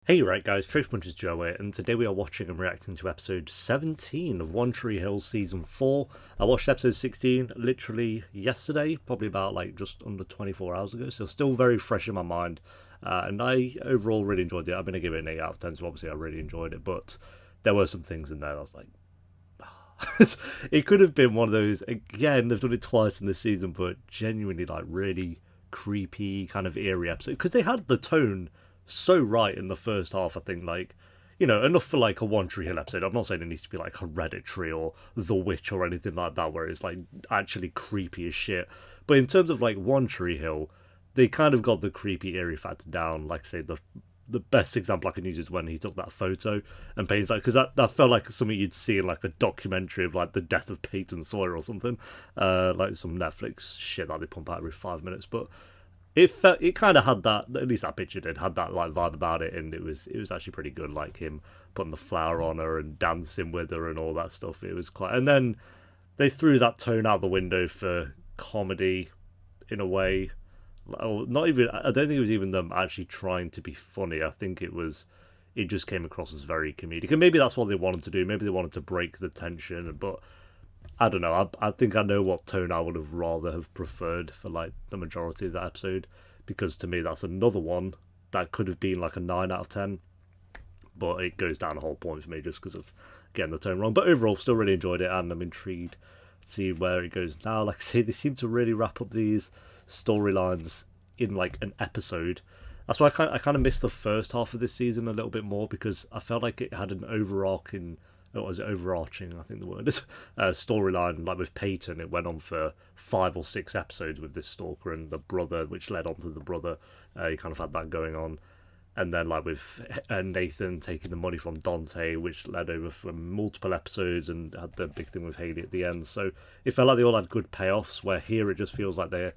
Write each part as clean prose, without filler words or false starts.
Hey, right guys, Trace Punches Joe here, and today we are watching and reacting to episode 17 of One Tree Hill Season 4. I watched episode 16 literally yesterday, probably about just under 24 hours ago, so still very fresh in my mind. And I overall really enjoyed it. I'm going to give it an 8 out of 10, so obviously I really enjoyed it, but there were some things in there that I was like, it could have been one of those, again, they've done it twice in this season, but genuinely really creepy, kind of eerie episode, because they had the tone so right in the first half. I think enough for a One Tree Hill episode. I'm not saying it needs to be Hereditary or The Witch or anything like that where it's actually creepy as shit, but in terms of One Tree Hill, they kind of got the creepy eerie factor down. Like I say, the best example I can use is when he took that photo and Peyton's because that felt like something you'd see in a documentary of the death of Peyton Sawyer or something, like some Netflix shit that they pump out every 5 minutes. But it kind of had that, at least that picture had that vibe about it, and it was actually pretty good, him putting the flower on her and dancing with her and all that stuff. It was quite, and then they threw that tone out the window for comedy in a way. Not even, I don't think it was even them actually trying to be funny. I think it just came across as very comedic, and maybe that's what they wanted to do. Maybe they wanted to break the tension, but I don't know. I think I know what tone I would have rather have preferred for the majority of that episode, because to me that's another one that could have been a 9 out of 10, but it goes down a whole point for me just because of getting the tone wrong. But overall, still really enjoyed it, and I'm intrigued to see where it goes now. Like I say, they seem to really wrap up these storylines in an episode. That's why I kind of missed the first half of this season a little bit more, because I felt like it had an overarching, I think the word is, storyline. With Peyton, it went on for 5 or 6 episodes with this stalker and the brother, which led on to the brother. You kind of had that going on, and then with Nathan taking the money from Dante, which led over for multiple episodes, and had the big thing with Haley at the end. So it felt like they all had good payoffs, where here it just feels like they're,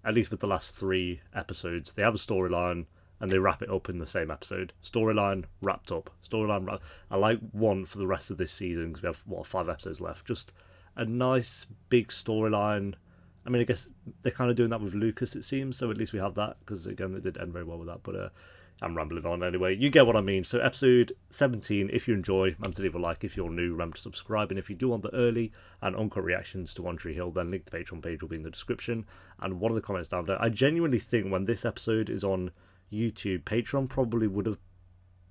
at least with the last 3 episodes, they have a storyline and they wrap it up in the same episode. Storyline wrapped up. I one for the rest of this season, because we have 5 episodes left. Just a nice big storyline. I mean, I guess they're kind of doing that with Lucas, it seems, so at least we have that, because again, they did end very well with that. But I'm rambling on anyway. You get what I mean. So episode 17, if you enjoy, remember to leave a like. If you're new, remember to subscribe. And if you do want the early and uncut reactions to One Tree Hill, then link to the Patreon page will be in the description. And one of the comments down there, I genuinely think when this episode is on YouTube, Patreon probably would have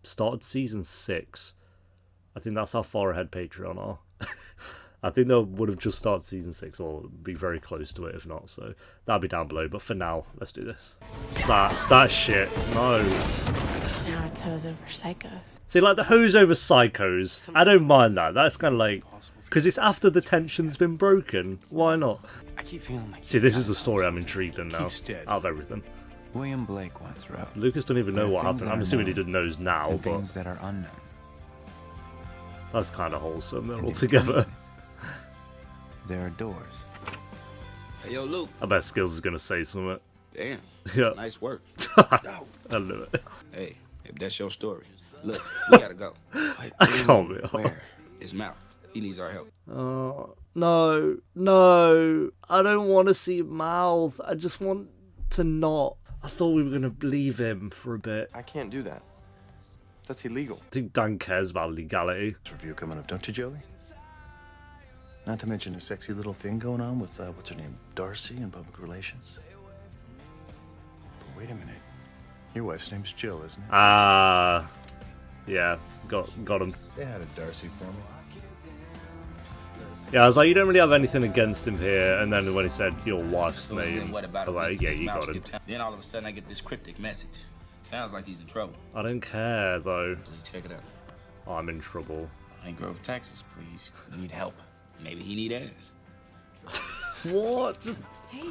started season 6. I think that's how far ahead Patreon are. I think they would have just started season 6, or be very close to it if not, so that'll be down below. But for now, let's do this. That shit, no. Now it's hose over psychos. See, the hose over psychos, I don't mind that. That's kind of because it's after the tension's been broken. Why not? I keep feeling See, this is the story I'm intrigued in now, out of everything. William Blake once wrote, Lucas don't even know what happened. I'm assuming he didn't knows now, but things that are unknown. That's kind of wholesome there altogether. There are doors. Hey, yo, Luke. I bet Skills is going to say something. Damn. Yeah. Nice work. I love it. Hey, if that's your story, look, we gotta go. I can't be honest. Where? His mouth. He needs our help. Oh, no. I don't want to see mouth. I just want to not. I thought we were going to leave him for a bit. I can't do that. That's illegal. I think Dan cares about legality. Review coming up, don't you, Joey? Not to mention a sexy little thing going on with, what's her name, Darcy in public relations. But wait a minute. Your wife's name's Jill, isn't it? Yeah, got him. Say hi to Darcy for me. Yeah, I was like, you don't really have anything against him here, and then when he said your wife's name, I was like, yeah, you got him. Then all of a sudden I get this cryptic message. Sounds like he's in trouble. I don't care, though. Check it out. I'm in trouble. Pine Grove, Texas, please. Need help. Maybe he need ass. What? Hey.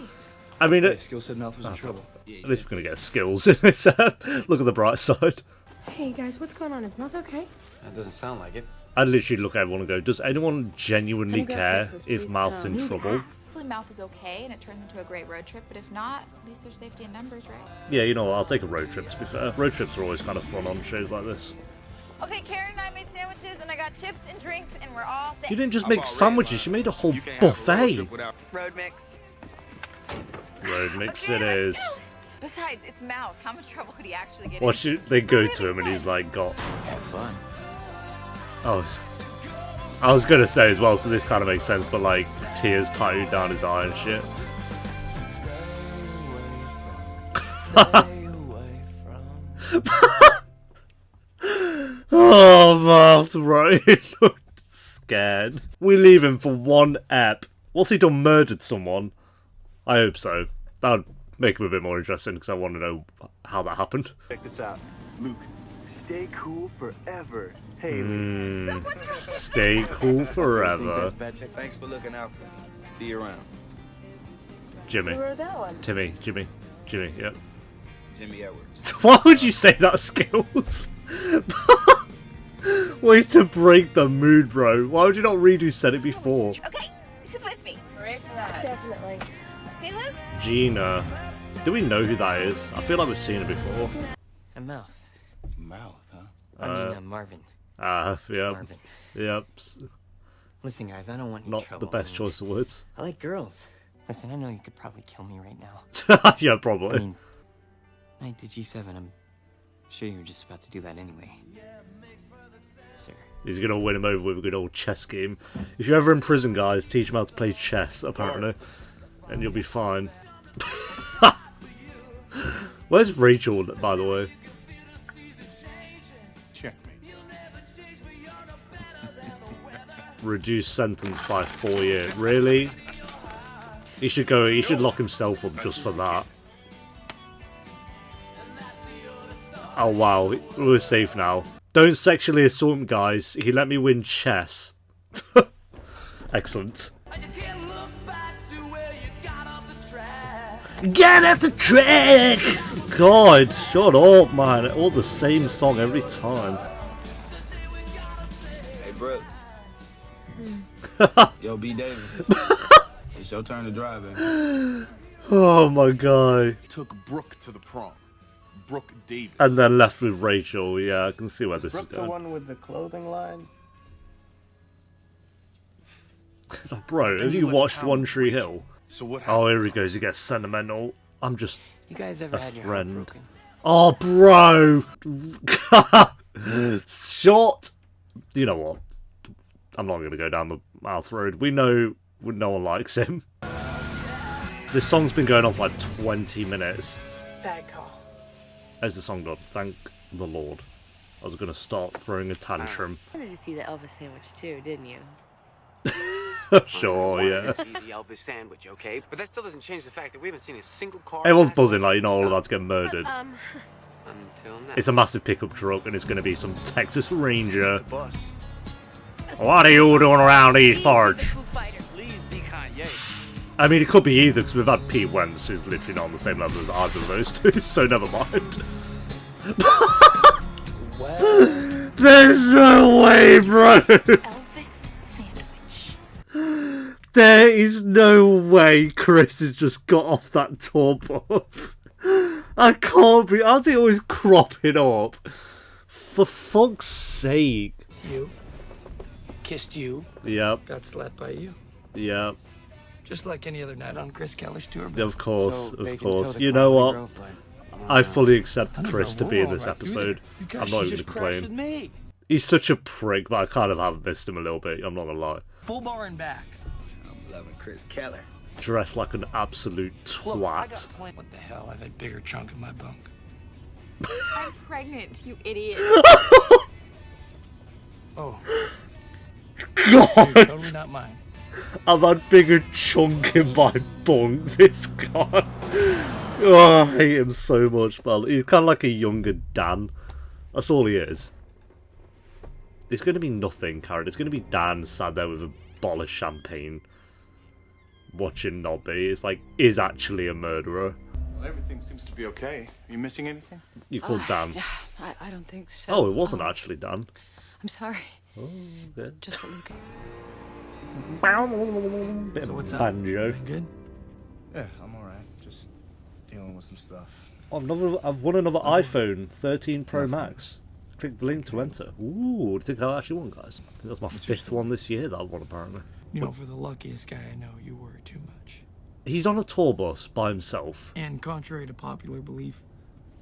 I mean, Hey, Skill said Mouth was in trouble. at least we're going to get skills in this. Look at the bright side. Hey guys, what's going on? Is Mouth okay? That doesn't sound like it. I'd literally look at everyone and go, does anyone genuinely Pine Grove, care Texas, if please Mouth's come. in trouble? Hopefully Mouth is okay and it turns into a great road trip, but if not, at least there's safety in numbers, right? Yeah, you know what, I'll take a road trip, to be fair. Road trips are always kind of fun on shows like this. Okay, Karen and I made sandwiches, and I got chips and drinks, and we're all set. You didn't just make sandwiches, you made a whole buffet. Road mix. Road mix it is. Besides, it's mouth. How much trouble could he actually get Well, in? they go to him and he's like got. Have fun. I was gonna say as well, so this kind of makes sense, but like tears tattooed down his eye and shit. Oh, mouth, right? Scared. We leave him for one ep. What's he done? Murdered someone? I hope so. That would make him a bit more interesting because I want to know how that happened. Check this out. Luke, stay cool forever. Haley. Stay cool forever. Thanks for looking out for me. See you around. Jimmy. Who wrote that one? Jimmy, yep. Jimmy Edwards. Why would you say that, Skills? Way to break the mood, bro. Why would you not read who said it before? Okay, who's with me? Hooray for that. Definitely. See, Luke? Gina. Do we know who that is? I feel like we've seen her before. A mouth. Mouth, huh? I mean, Marvin. Yep. Marvin. Yep. Listen, guys, I don't want any Not trouble. the best choice of words. I like girls. Listen, I know you could probably kill me right now. Yeah, I probably. mean, night to G7, I'm sure you're just about to do that anyway. Sir. He's gonna win him over with a good old chess game. If you're ever in prison, guys, teach him how to play chess, apparently. And you'll be fine. Where's Rachel, by the way? Checkmate. Reduced sentence by 4 years. Really? He should lock himself up just for that. Oh wow, we're safe now. Don't sexually assault him, guys. He let me win chess. Excellent. Get off the track! God, shut up, man. All the same song every time. Hey, Brooke. Yo, B. Davis. It's your turn to drive, baby. Oh my god. Took Brooke to the prom. Brooke Davis. And then left with Rachel. Yeah, I can see where this is Brooke the going. one with the clothing line? It's like, bro, Then have you you left watched town One with Tree Rachel. Hill? So what Oh, happened? here he goes. He gets sentimental. I'm just You guys ever a had your friend. heart Oh, broken? bro. Short. You know what? I'm not going to go down the mouth road. We know no one likes him. This song's been going on for like 20 minutes. Bad call. As the song done, thank the Lord. I was going to start throwing a tantrum. You wanted to see the Elvis sandwich too, didn't you? Sure, yeah. See the Elvis sandwich, okay? But that still doesn't change the fact that we haven't seen a single car. Everyone's buzzing like, you're not all about to get murdered. Until now. It's a massive pickup truck and it's going to be some Texas Ranger. Bus. What are you doing around these parts? Please be Kanye. I mean, it could be either, because we've had Pete Wentz, who's literally not on the same level as either of those two, so never mind. There's no way, bro! Elvis sandwich. There is no way Chris has just got off that tour bus. I can't be. How's he always cropping up? For fuck's sake. You. Kissed you. Yep, Got slapped by you. yep. Just like any other night on Chris Keller's tour. Of course, So they of can tell course. the You car know from the what? Grove, but I fully accept I know Chris to we're be in all this right. episode. You guys, I'm not she even just gonna crashed with complain. me. He's such a prick, but I kind of have missed him a little bit. I'm not gonna lie. Full bar and back. I'm loving Chris Keller. Dressed like an absolute twat. What the hell? I've had bigger chunk in my bunk. I'm pregnant, you idiot. Oh, God, totally not mine. I've had bigger chunk in my bunk. This guy. Oh, I hate him so much, man. He's kind of like a younger Dan. That's all he is. It's going to be nothing, Karen. It's going to be Dan sat there with a bottle of champagne, watching Nobby. It's like, is actually a murderer. Well, everything seems to be okay. Are you missing anything? You called Dan. I don't think so. Oh, it wasn't actually Dan. I'm sorry. Oh, okay. Just what Lucas. Bit So of what's up? banjo. Good. Yeah, I'm alright. Just dealing with some stuff. I've won another iPhone 13 Pro Max. Click the link to enter. Ooh, do you think I actually won, guys? I think that's my fifth one this year that I've won, apparently. You know, for the luckiest guy I know, you worry too much. He's on a tour bus by himself. And contrary to popular belief,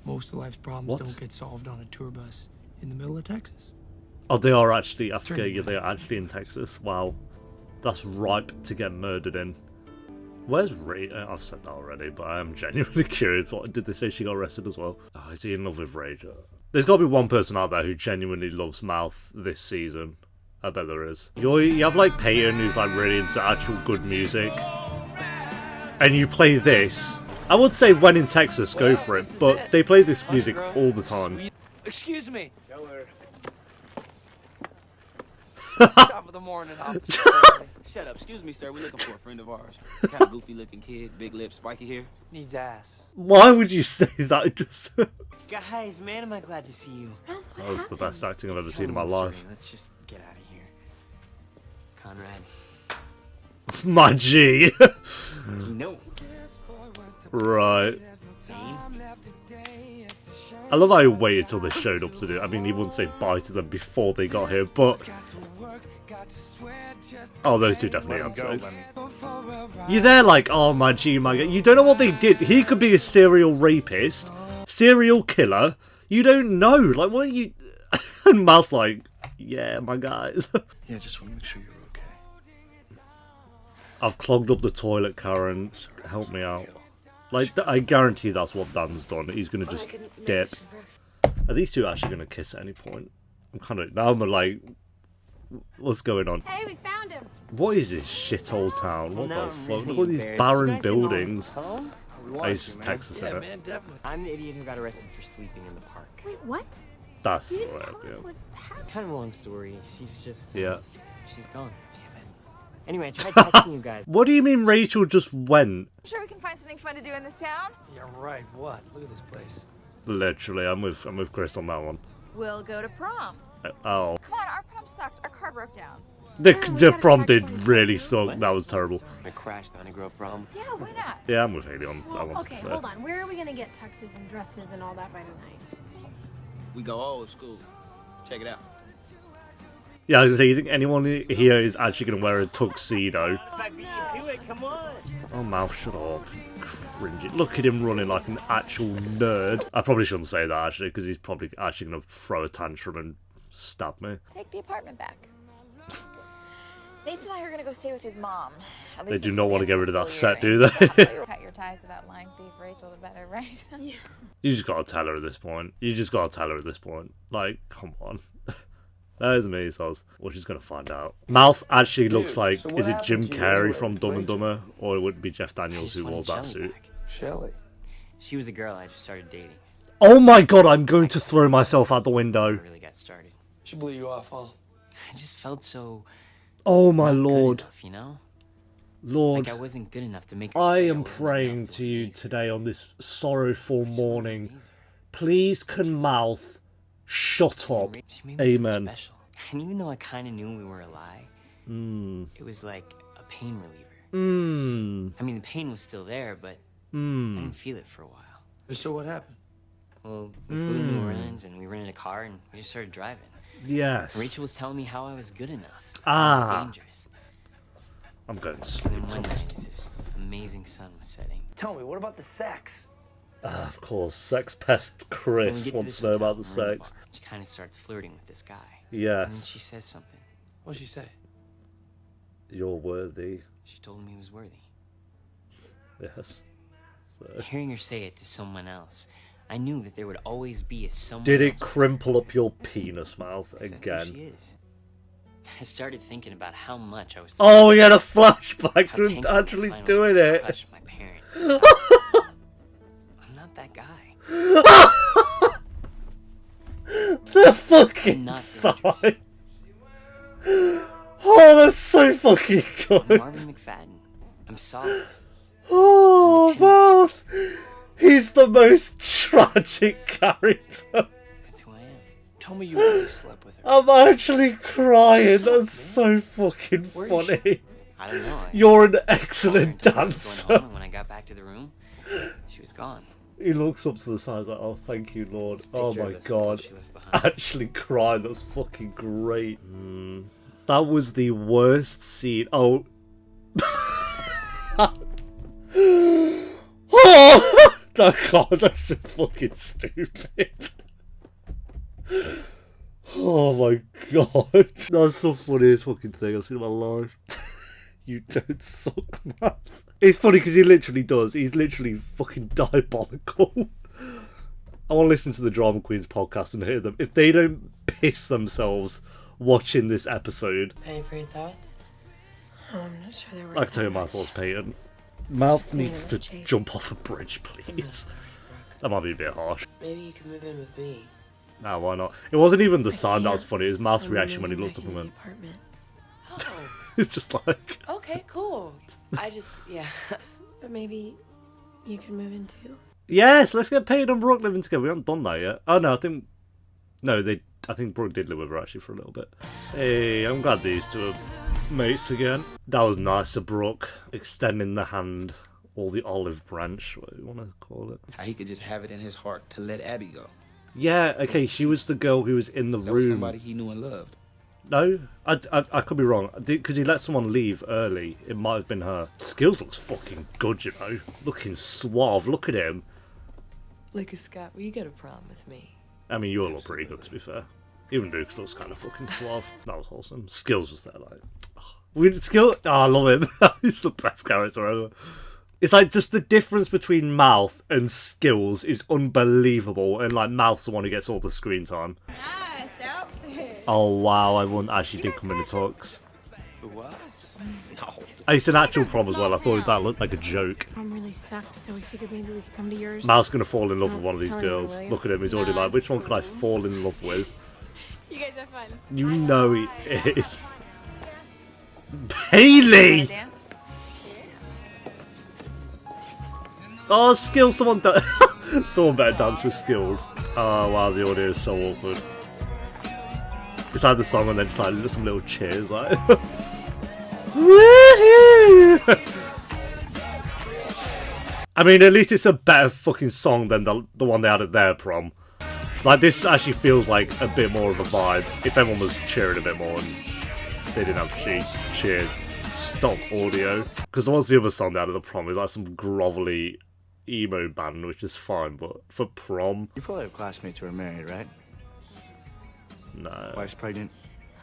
most of life's problems don't get solved on a tour bus in the middle of Texas. Oh, they are actually, I forget, yeah, they are actually in Texas. Wow. That's ripe to get murdered in. Where's Ray? I've said that already, but I am genuinely curious. What, did they say she got arrested as well? Oh, is he in love with Rage? There's got to be one person out there who genuinely loves Mouth this season. I bet there is. You have like Peyton, who's like really into actual good music. And you play this. I would say when in Texas, go for it. But they play this music all the time. Excuse me. Top of the morning, officer. Shut up. Excuse me, sir. We're looking for a friend of ours. Kind of goofy looking kid, big lips, spiky hair. Needs ass. Why would you say that? Just Guys, man, am I glad to see you. that was the best acting I've ever seen in my life. Let's just get out of here. Conrad. My G. No. Right. I love how he waited till they showed up to do it. I mean, he wouldn't say bye to them before they got here, but... Oh, those two definitely had sex. You're there like, oh my G, my God. You don't know what they did. He could be a serial rapist, serial killer. You don't know. Like, what are you... And Mouth's like, yeah, my guys. Yeah, just want to make sure you're okay. I've clogged up the toilet, Karen. Help me out. Like, I guarantee that's what Dan's done. He's gonna just dip. Are these two actually gonna kiss at any point? I'm kind of... Now I'm like... What's going on? Hey, we found him. What is this shithole town? What the fuck? Look at all these barren buildings. It's Texas, isn't it? Definitely. I'm the idiot who got arrested for sleeping in the park. Wait, what? That's You didn't right, tell us yeah. what happened. Kind of a long story. She's just... Yeah. She's gone. Damn it. Anyway, I tried texting you guys. What do you mean Rachel just went? I'm sure we can find something fun to do in this town. Yeah, right. What? Look at this place. Literally, I'm with Chris on that one. We'll go to prom. Oh. Come on, our prom sucked. Our car broke down. The prom did really suck. That was terrible. I crashed on a girl prom. Yeah, why not? Yeah, I'm with Haley on that one. Okay, hold on. Where are we gonna get tuxes and dresses and all that by tonight? We go old school. Check it out. Yeah, I was gonna say, you think anyone here is actually gonna wear a tuxedo? Come on. Oh, Mouth, shut up. Cringy. Look at him running like an actual nerd. I probably shouldn't say that actually, because he's probably actually gonna throw a tantrum and stab me. Take the apartment back. Nathan and I are gonna go stay with his mom. At They least do until not the want to end get of rid of the that school set, year, do they? right? Cut your ties to that lying thief Rachel, the better, right? Yeah. You just gotta tell her at this point. You just gotta tell her at this point. Like, come on. That is me, Soz. Well, she's gonna find out. Mouth actually looks like, so what is it Jim happened to you Carrey anyway, from Dumb and Rachel? Dumber? Or it would be Jeff I Daniels just who wore wanted that Shelley suit? back. Shelley. She was a girl I just started dating. Oh my god, I'm going to throw myself out the window. Never really got started. She blew you off, huh? I just felt so... Oh my not good lord. enough, you know? Lord, Like I wasn't good enough to make her I stay. am wasn't praying enough to you please her. today on this sorrowful morning. Please her. Please can Mouth shut up. She made me feel Amen. special. And even though I kind of knew we were a lie, it was like a pain reliever. I mean, the pain was still there, but I didn't feel it for a while. So what happened? Well, we flew to New Orleans and we rented a car and we just started driving. Yes. And Rachel was telling me how I was good enough. Ah. I was dangerous. I'm going to And sleep. then one night, this amazing sun was setting. Tell me, what about the sex? Of course, sex pest So when we Chris get wants this to know hotel, about the we're in sex. bar. She kind of starts flirting with this guy. And then she Yes. says something. What'd she say? You're worthy. She told him he was worthy. Yes. So. Hearing her say it to someone else, I knew that there would always be a someone Did else it crumple up your penis mouth because that's who she again? is. I started thinking about how much I was. Oh, we had a flashback how to tainted him my actually finals doing were it. crushed my parents. I'm not that guy. The fucking not side. Oh, that's so fucking I'm good. Marvin McFadden. I'm solid. Oh, Mouth. He's the most tragic character. That's who I am. Tell me you really slept with her. I'm actually crying. That's so fucking Where is she? funny. I don't know. You're an I excellent told her I was dancer. going home, and when I got back to the room, she was gone. He looks up to the side like, oh, thank you, Lord. Oh Picture my of us was god. all she left behind. Actually cried. That's fucking great. That was the worst scene. Oh. Oh god, that's so fucking stupid. Oh my god. That's the funniest fucking thing I've seen in my life. You don't suck math. It's funny because he literally does. He's literally fucking diabolical. I want to listen to the Drama Queens podcast and hear them. If they don't piss themselves watching this episode. Any for your thoughts? Oh, I'm not sure there were. I can tell you my thoughts, Peyton. Mouth needs to jump off a bridge, please. That might be a bit harsh. Maybe you can move in with me. Nah, why not? It wasn't even the sound that was funny. It was Mouth's reaction when he looked up and went. Oh. It's just like. Okay, cool. Yeah. But maybe you can move in too. Yes, let's get Peyton and Brooke living together. We haven't done that yet. Oh no, I think Brooke did live with her actually for a little bit. Hey, I'm glad these two are mates again. That was nice of Brooke extending the hand, or the olive branch, what do you want to call it? How he could just have it in his heart to let Abby go. Yeah, okay, she was the girl who was in the That room. was somebody he knew and loved. No, I could be wrong. Because he let someone leave early. It might have been her. Skills looks fucking good, you know. Looking suave. Look at him. Lucas, Scott, will you go to prom with me? I mean, you all look pretty good, to be fair. Even Lucas looks kind of fucking suave. That was wholesome. Skills was there, like... I love him. He's the best character ever. It's like, just the difference between Mouth and Skills is unbelievable. And, like, Mouth's the one who gets all the screen time. Nice outfit. Oh, wow, everyone actually did come in the talks. What? No. It's an actual prom as well. I thought that looked like a joke. Prom really sucked, so we figured maybe we could come to yours. Mouth's gonna fall in love with one of these Tell me, girls. will you? Look at him, he's already like, which one could I fall in love with? You guys are fun. You know he is. Haley! Dance? Oh, Skills, someone better dance with Skills. Oh wow, the audio is so awkward. It's like the song and then just like some little cheers, like. Woohoo! I mean, at least it's a better fucking song than the one they had at their prom. Like, this actually feels like a bit more of a vibe. If everyone was cheering a bit more and they didn't have cheered stock audio. Because what's the other song they had at the prom? Is like some grovelly emo band, which is fine, but for prom... You probably have classmates who are married, right? No. Wife's pregnant,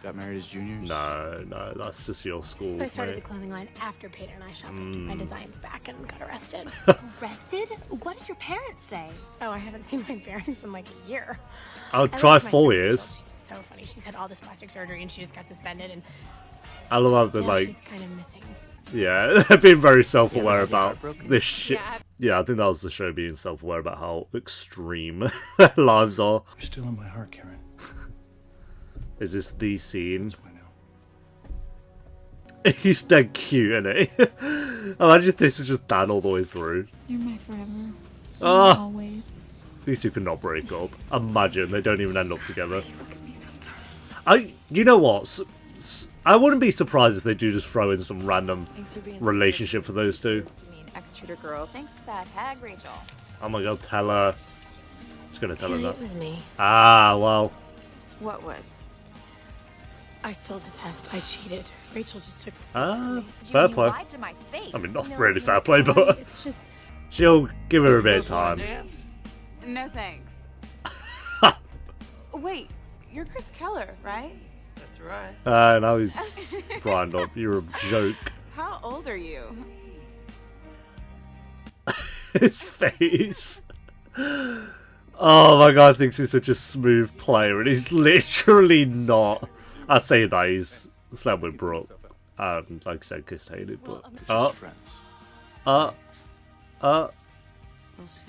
got married as juniors? No, that's just your school, So I started mate. the clothing line after Peyton and I shopped my designs back and got arrested. Arrested? What did your parents say? Oh, I haven't seen my parents in like a year. I'll I try love my 4 friend years. Rachel. She's so funny. She's had all this plastic surgery and she just got suspended and I love how they're now like... she's kind of missing. Yeah, they're being very self-aware about heartbroken? this shit. Yeah. Yeah, I think that was the show being self-aware about how extreme their lives are. You're still in my heart, Karen. Is this the scene? That's why now. He's dead cute, isn't he? Imagine if this was just Dan all the way through. You're my forever. Ah, Always. these two could not break up. Imagine, they don't even end up together. You know what? I wouldn't be surprised if they do just throw in some random Thanks for being so relationship for those two. good to me, an ex-tutor girl. Thanks to that hag, Rachel. Oh my god, tell her. Just gonna tell her It that. was me. Ah, well. What was? I stole the test. I cheated. Rachel just took the Ah, You, fair you play. lied to my face. I mean, not No, really I'm fair play, sorry. but It's just she'll give her a bit of time. No thanks. Wait, you're Chris Keller, right? That's right. Now he's brined up. You're a joke. How old are you? His face. Oh my god, I think he's such a smooth player, and he's literally not. I say that he's slept with Brooke, and like I said, kissed Haley, but Just friends. We'll see.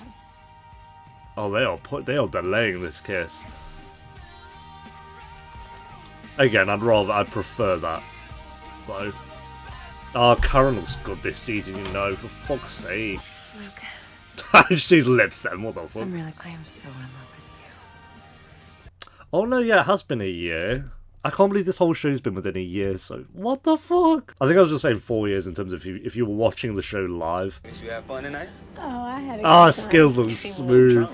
oh, they are delaying this kiss. Again, I'd prefer that, though. Oh, Karen looks good this season, you know. For fuck's sake. Luke, I just see his lips then. What the fuck? I am so in love with you. Oh no, yeah, it has been a year. I can't believe this whole show's been within a year, so what the fuck? I think I was just saying 4 years in terms of if you were watching the show live. Did you have fun tonight? oh, I had a good Ah, time. Skills looks smooth.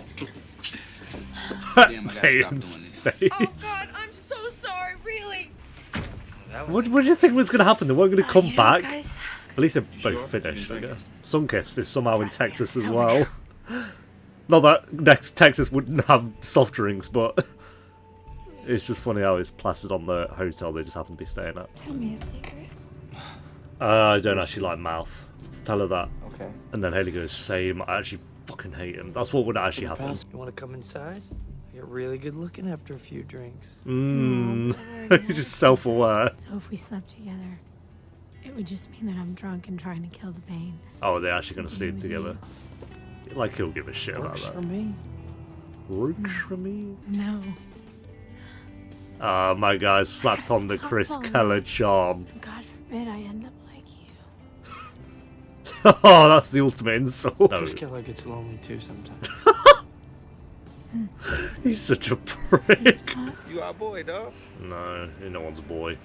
Damn, I gotta stop Peyton's doing this. face. Oh God, I'm so sorry, really. What do you think was going to happen? They weren't going to come You know, back? guys, At least they're both finished, I guess. Sunkissed is somehow in Texas as well. Not that next Texas wouldn't have soft drinks, but it's just funny how it's plastered on the hotel they just happen to be staying at. Tell me a secret. I don't actually like Mouth. Tell her that. Okay. And then Haley goes, same. I actually fucking hate him. That's what would actually happen. You want to come inside? I get really good looking after a few drinks. He's just self-aware. So if we slept together, it would just mean that I'm drunk and trying to kill the pain. Oh, they're actually going to sleep together. Like, he'll give a shit about Works that. for me. Works for me? No. My guy slapped on the Chris Keller charm. God forbid I end up like you. Oh, that's the ultimate insult. No. Chris Keller gets lonely too sometimes. He's such a prick. You our boy, dog. No, no one's boy.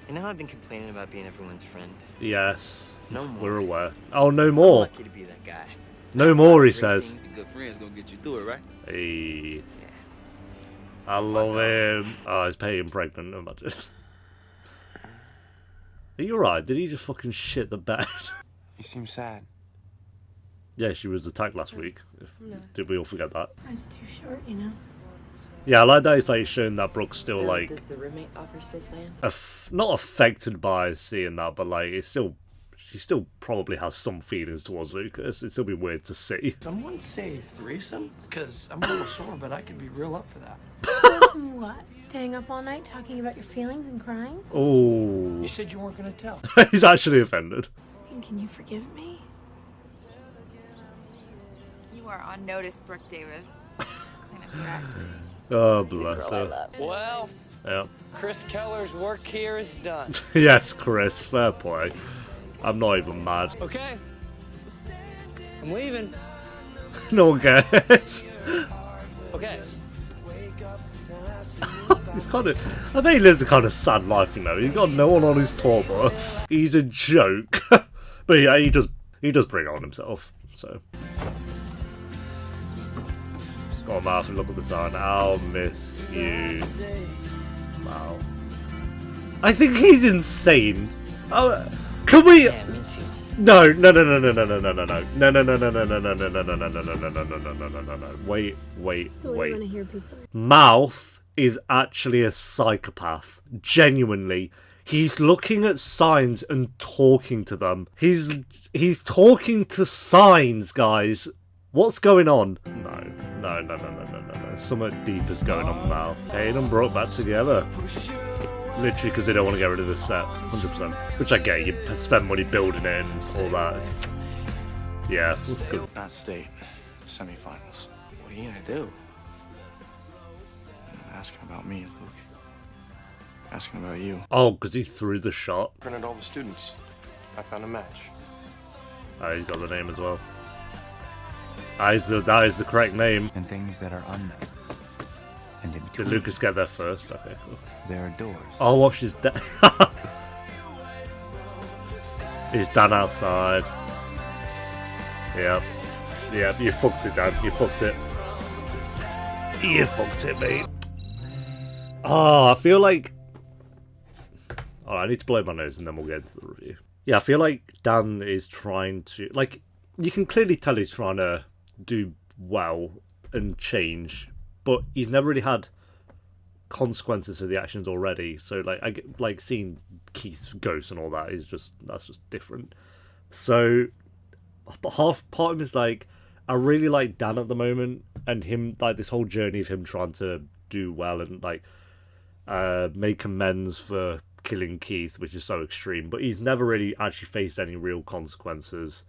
You know how I've been complaining about being everyone's friend? Yes. No more. We're aware. Oh, no I'm more. lucky to be that guy. No more, he says. Good friends gonna get you through it, right? Hey. I love him. Oh, he's Peyton pregnant. Imagine. Are you alright? Did he just fucking shit the bed? You seem sad. Yeah, she was attacked last week. Did we all forget that? I was too short, you know? Yeah, I like that it's like showing that Brooke's still like Does the roommate offer still stand? not affected by seeing that, but like it's still she still probably has some feelings towards Lucas. It'd still be weird to see. Someone say threesome? Because I'm a little sore, but I could be real up for that. What? Staying up all night talking about your feelings and crying? Oh, You said you weren't going to tell. he's actually offended. And can you forgive me? You are on notice, Brooke Davis. Clean up your act. Oh, bless her. Well, Yeah. Chris Keller's work here is done. Yes, Chris. Fair play. I'm not even mad. Okay. I'm leaving. No one cares. Okay. He's kind of. I bet he lives a kind of sad life, you know. He's got no one on his tour bus. He's a joke, but yeah, he does bring it on himself. So, go on, Martha, look at the sign. I'll miss you. Wow. I think he's insane. Oh, can we? Yeah, me too. No. Wait. So what do you want to hear, Priscilla? Mouth is actually a psychopath. Genuinely. He's looking at signs and talking to them. He's talking to signs, guys. What's going on? No. Something deep is going on with Mouth. Peyton and Brooke back together. Literally because they don't want to get rid of this set. 100%. Which I get. You spend money building it and all that. Yeah. Good. Not state. Semifinals. What are you gonna do? Asking about me, Luke. Asking about you. Oh, because he threw the shot. Printed all the students. I found a match. Oh, he's got the name as well. That is the correct name. And things that are unknown. And in Did between, Lucas get there first? Okay, cool. there are doors. Oh, watch his Dan. Is Dan outside? Yep. You fucked it, Dan. You fucked it. You fucked it, mate. Oh, I feel like... Oh, I need to blow my nose and then we'll get into the review. Yeah, I feel like Dan is trying to... Like, you can clearly tell he's trying to do well and change, but he's never really had consequences for the actions already. So, like seeing Keith's ghost and all that is that's just different. So, half part of him is like, I really like Dan at the moment, and him, like, this whole journey of him trying to do well and like make amends for killing Keith, which is so extreme, but he's never really actually faced any real consequences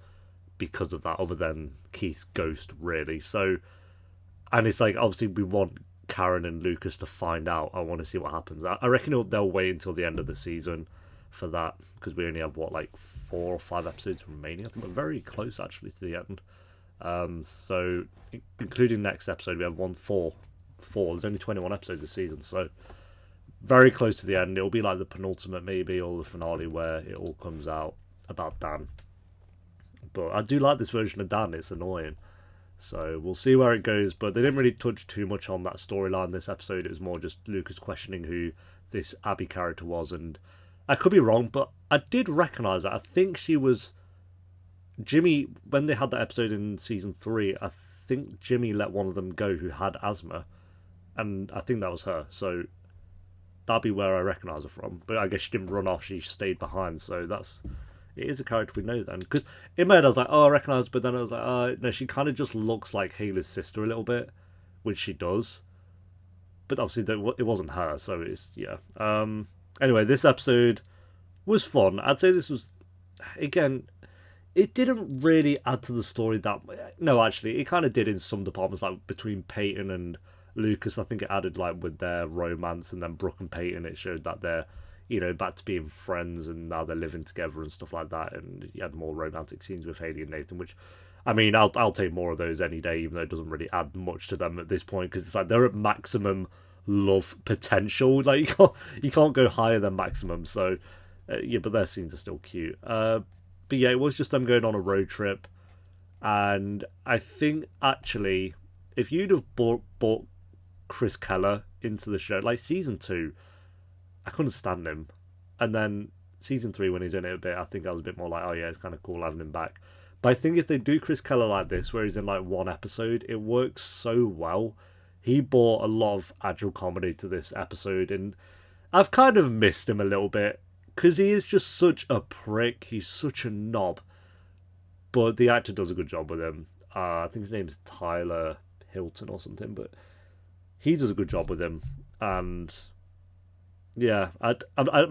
because of that, other than Keith's ghost, really. So, and it's like, obviously we want Karen and Lucas to find out. I want to see what happens. I reckon they'll wait until the end of the season for that, because we only have, what, like 4 or 5 episodes remaining. I think we're very close, actually, to the end. So, including next episode, we have 4. There's only 21 episodes this season, so very close to the end. It'll be like the penultimate, maybe, or the finale, where it all comes out about Dan. But I do like this version of Dan. It's annoying. So we'll see where it goes. But they didn't really touch too much on that storyline this episode. It was more just Lucas questioning who this Abby character was. And I could be wrong, but I did recognise that. I think she was... Jimmy, when they had that episode in season 3, I think Jimmy let one of them go who had asthma, and I think that was her. So that'd be where I recognise her from. But I guess she didn't run off; she stayed behind. So it is a character we know then. Because in my head I was like, oh, I recognise, but then I was like, oh no, she kind of just looks like Haley's sister a little bit, which she does. But obviously it wasn't her, so it's yeah. Anyway, this episode was fun. I'd say this was, again, it didn't really add to the story that... No, actually, it kind of did in some departments, like between Peyton and Lucas. I think it added, like, with their romance, and then Brooke and Peyton, it showed that they're, you know, back to being friends, and now they're living together and stuff like that, and you had more romantic scenes with Haley and Nathan, which... I mean, I'll take more of those any day, even though it doesn't really add much to them at this point, because it's like they're at maximum love potential. Like, you can't go higher than maximum, so... yeah, but their scenes are still cute. But yeah, it was just them going on a road trip. And I think, actually, if you'd have brought Chris Keller into the show, like season 2, I couldn't stand him. And then season 3, when he's in it a bit, I think I was a bit more like, oh yeah, it's kind of cool having him back. But I think if they do Chris Keller like this, where he's in like one episode, it works so well. He brought a lot of agile comedy to this episode, and I've kind of missed him a little bit. Because he is just such a prick. He's such a knob. But the actor does a good job with him. I think his name is Tyler Hilton or something. But he does a good job with him. And yeah, I'm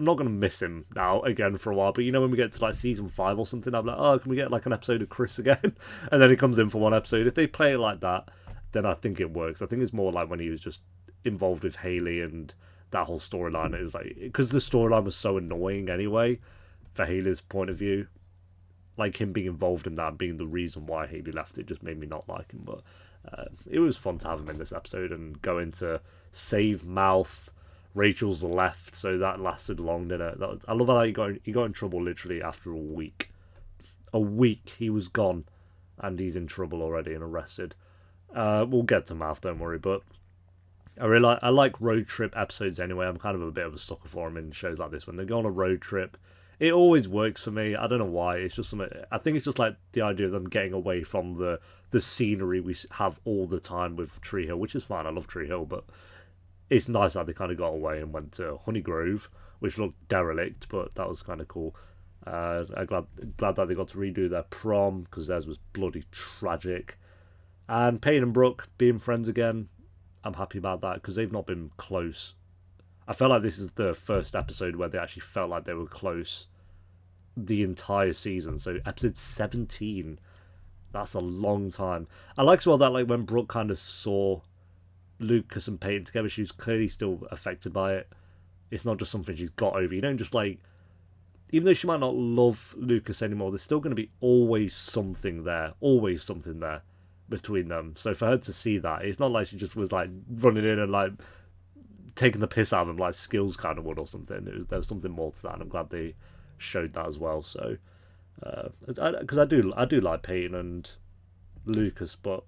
not going to miss him now again for a while. But you know, when we get to like season 5 or something, I'm like, oh, can we get like an episode of Chris again? And then he comes in for one episode. If they play it like that, then I think it works. I think it's more like when he was just involved with Haley and... that whole storyline is like, because the storyline was so annoying anyway for Haley's point of view, like him being involved in that and being the reason why Haley left, it just made me not like him. But it was fun to have him in this episode and going to save Mouth. Rachel's left, so that lasted long, didn't it? I love how he got in trouble literally after a week. He was gone and he's in trouble already and arrested. We'll get to Mouth, don't worry. But I like road trip episodes anyway. I'm kind of a bit of a sucker for them in shows like this. When they go on a road trip, it always works for me. I don't know why. It's just something. I think it's just like the idea of them getting away from the scenery we have all the time with Tree Hill, which is fine. I love Tree Hill, but it's nice that they kind of got away and went to Honey Grove, which looked derelict, but that was kind of cool. I'm glad that they got to redo their prom, because theirs was bloody tragic. And Peyton and Brooke being friends again, I'm happy about that, because they've not been close. I felt like this is the first episode where they actually felt like they were close the entire season. So episode 17, that's a long time. I like as well that like when Brooke kind of saw Lucas and Peyton together, she was clearly still affected by it. It's not just something she's got over. You don't just like, even though she might not love Lucas anymore, there's still going to be always something there between them. So for her to see that, it's not like she just was like running in and like taking the piss out of him like Skills kind of would or something. There was something more to that, and I'm glad they showed that as well. So because I do like Peyton and Lucas, but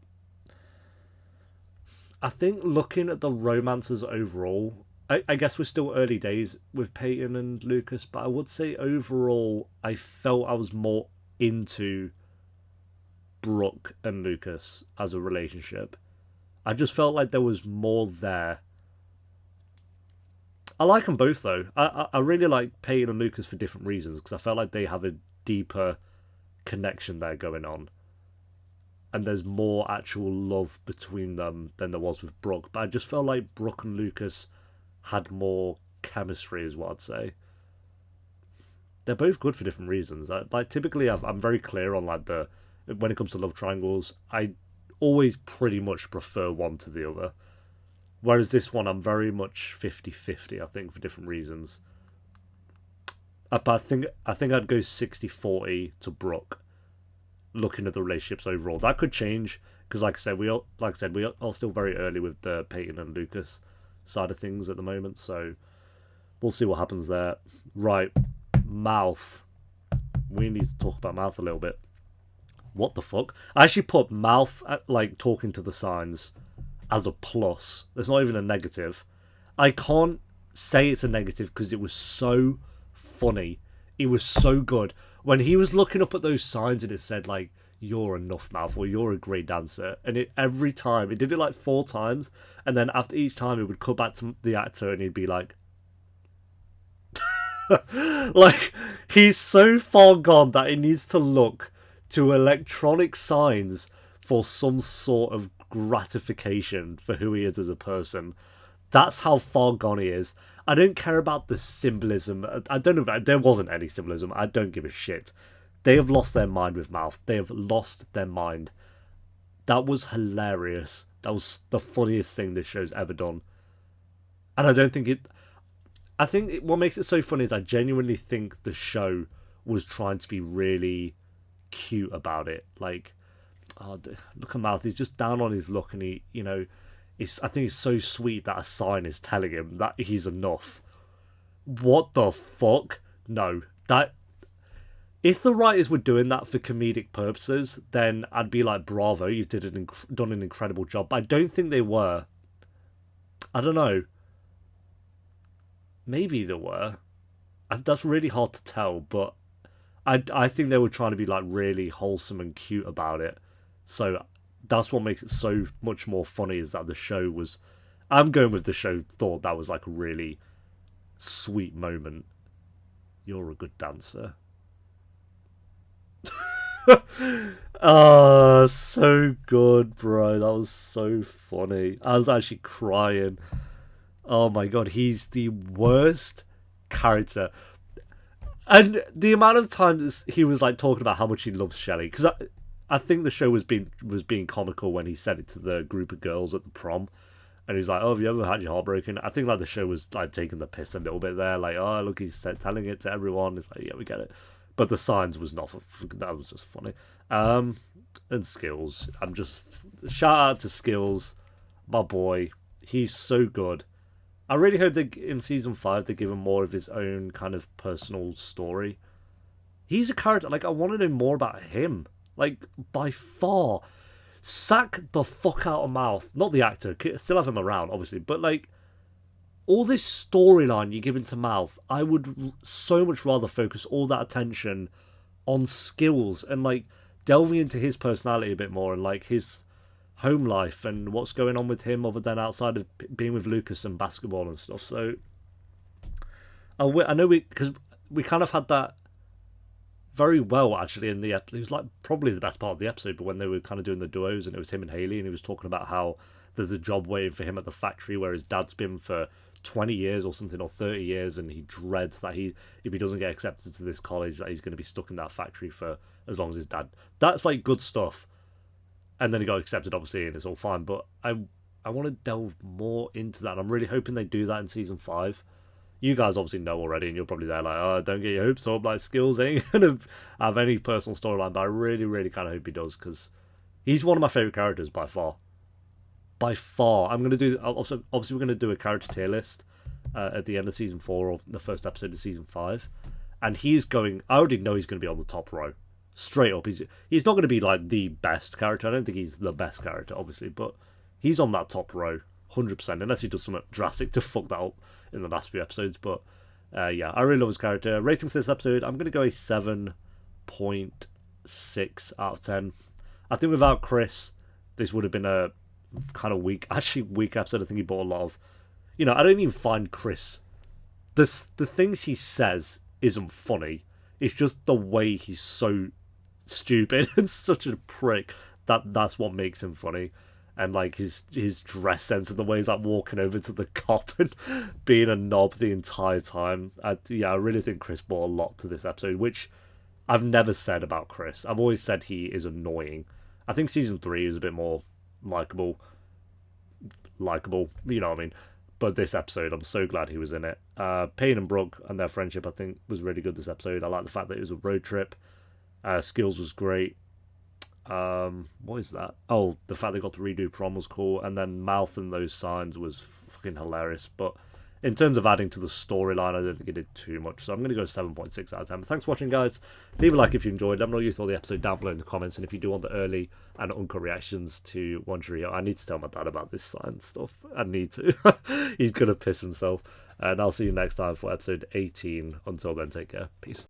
I think looking at the romances overall, I guess we're still early days with Peyton and Lucas, but I would say overall I felt I was more into Brooke and Lucas as a relationship. I just felt like there was more there. I like them both though. I really like Peyton and Lucas for different reasons, because I felt like they have a deeper connection there going on, and there's more actual love between them than there was with Brooke. But I just felt like Brooke and Lucas had more chemistry, is what I'd say. They're both good for different reasons. Typically I'm very clear on like when it comes to love triangles, I always pretty much prefer one to the other. Whereas this one, I'm very much 50-50, I think, for different reasons. But I think I'd go 60-40 to Brooke, looking at the relationships overall. That could change, because like I said, we are still very early with the Peyton and Lucas side of things at the moment, so we'll see what happens there. Right, Mouth. We need to talk about Mouth a little bit. What the fuck? I actually put Mouth like talking to the signs as a plus. It's not even a negative. I can't say it's a negative because it was so funny. It was so good. When he was looking up at those signs and it said like, you're enough, Mouth, or you're a great dancer. And every time, it did it like 4 times, and then after each time it would cut back to the actor and he'd be like, like, he's so far gone that he needs to look to electronic signs for some sort of gratification for who he is as a person. That's how far gone he is. I don't care about the symbolism. I don't know. There wasn't any symbolism. I don't give a shit. They have lost their mind with Mouth. They have lost their mind. That was hilarious. That was the funniest thing this show's ever done. And I don't think it... I think what makes it so funny is I genuinely think the show was trying to be really cute about it. Like, oh, look at Mouth. He's just down on his luck, and he, you know, I think it's so sweet that a sign is telling him that he's enough. What the fuck? No, that... If the writers were doing that for comedic purposes, then I'd be like, bravo, you've done an incredible job. But I don't think they were. I don't know. Maybe they were. That's really hard to tell, but I think they were trying to be like really wholesome and cute about it. So that's what makes it so much more funny, is that the show was... I'm going with the show thought that was like a really sweet moment. You're a good dancer. Oh, so good, bro. That was so funny. I was actually crying. Oh my god, he's the worst character. And the amount of times he was like talking about how much he loves Shelley, because I think the show was being comical when he said it to the group of girls at the prom, and he's like, "Oh, have you ever had your heart broken?" I think like the show was like taking the piss a little bit there, like, "Oh, look, he's telling it to everyone." It's like, yeah, we get it. But the signs was not. That was just funny. And Skills. I'm just... Shout out to Skills. My boy. He's so good. I really hope that in Season 5 they give him more of his own kind of personal story. He's a character... Like, I want to know more about him. Like, by far. Sack the fuck out of Mouth. Not the actor. Still have him around, obviously. But, like... all this storyline you're giving to Mouth, I would so much rather focus all that attention on Skills and like delving into his personality a bit more and like his home life and what's going on with him other than outside of being with Lucas and basketball and stuff. So I know because we kind of had that very well actually in the episode. It was like probably the best part of the episode, but when they were kind of doing the duos and it was him and Haley and he was talking about how there's a job waiting for him at the factory where his dad's been for 20 years or something, or 30 years, and he dreads that if he doesn't get accepted to this college, that he's going to be stuck in that factory for as long as his dad. That's like good stuff. And then he got accepted, obviously, and it's all fine. But I want to delve more into that. I'm really hoping they do that in Season 5. You guys obviously know already, and you're probably there like, oh, don't get your hopes up. Like, Skills ain't going to have any personal storyline, but I really, really kind of hope he does, because he's one of my favourite characters by far. By far. I'm going to do... Obviously, we're going to do a character tier list at the end of Season 4 or the first episode of Season 5. And he's going... I already know he's going to be on the top row. Straight up. He's not going to be, like, the best character. I don't think he's the best character, obviously. But he's on that top row. 100%. Unless he does something drastic to fuck that up in the last few episodes. But, yeah. I really love his character. Rating for this episode, I'm going to go a 7.6 out of 10. I think without Chris, this would have been a... kind of weak episode. I think he brought a lot of, I don't even find Chris, the things he says isn't funny. It's just the way he's so stupid and such a prick that's what makes him funny. And like his dress sense and the way he's like walking over to the cop and being a knob the entire time. I really think Chris brought a lot to this episode, which I've never said about Chris. I've always said he is annoying. I think Season 3 is a bit more likable, you know what I mean? But this episode, I'm so glad he was in it. Payne and Brooke and their friendship, I think, was really good this episode. I like the fact that it was a road trip. Skills was great. What is that? Oh, the fact they got to redo prom was cool. And then Mouth and those signs was fucking hilarious. But in terms of adding to the storyline, I don't think it did too much. So I'm going to go 7.6 out of 10. But thanks for watching, guys. Leave a like if you enjoyed. Let me know what you thought of the episode down below in the comments. And if you do want the early and uncut reactions to One Tree Hill, I need to tell my dad about this sign stuff. I need to. He's going to piss himself. And I'll see you next time for episode 18. Until then, take care. Peace.